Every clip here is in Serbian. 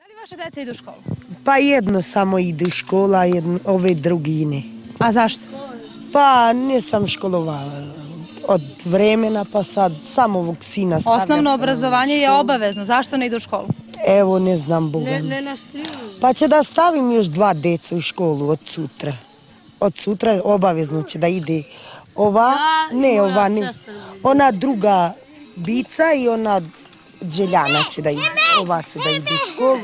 Da li vaše deca idu u školu? Pa jedno samo ide u škola, a ove drugi ne. A zašto? Pa nisam školovala od vremena, pa sad samo ovog sina stavljam. Osnovno obrazovanje je obavezno. Zašto ne idu u školu? Evo, ne znam, Boga. Pa će da stavim još 2 deca u školu od sutra. Od sutra obavezno će da ide ova, ne ova, ne. Ona druga Bica i ona Đeljana će da ide. Ova će da ide u školu.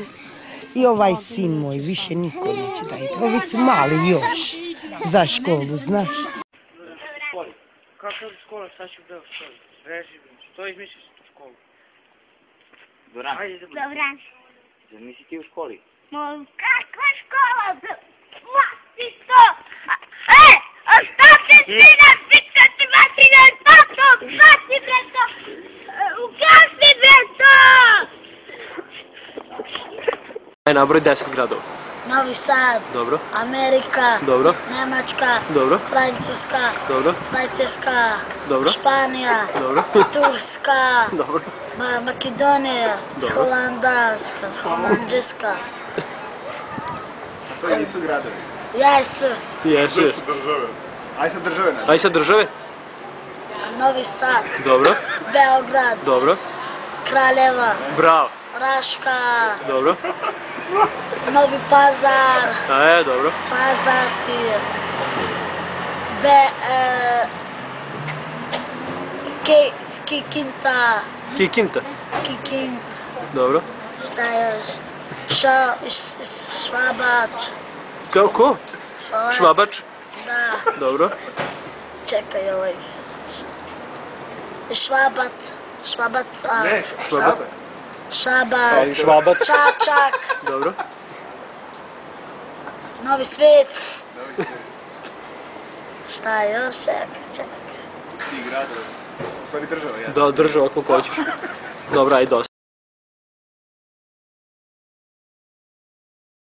I ovaj sin moj, više niko neće da ide. Ovi su mali još za školu, znaš. Kakva škola, šta ću da u školu? Što izmisliš u školu? Doran. Dobran. Zar nisi ti u školi? Kakva škola? Mati to! Ostavite sina, pitati materina, tato, ugasi bre to! Ugasi bre to! Nabroj 10 gradova. Novi Sad. Dobro. Amerika. Dobro. Nemačka. Dobro. Francuska. Dobro. Švajcarska. Dobro. Španija. Dobro. Turska. Dobro. Makedonija. Dobro. Holandska. Holandžeska. To nisu gradovi. Jesu. Jesu. Države. Aj sad države. Aj sad države. Novi Sad. Dobro. Beograd. Dobro. Kraljeva. Bravo. Raška. Dobro. Novi Pazar. Dobro. Pazartir. Kikinta. Kikinta. Kikinta. Dobro. Šta još? Švabač. Kao ko? Švabač. Da. Dobro. Čekaj ovaj. Švabac. Švabac. Ne, švabac. Šabac. Švabac. Čačak. Dobro. Novi Svet. Šta još? Čekaj. Ti gradovi. U stvari država, ja. Da, država ako hoćeš. Dobro, ajde dosta.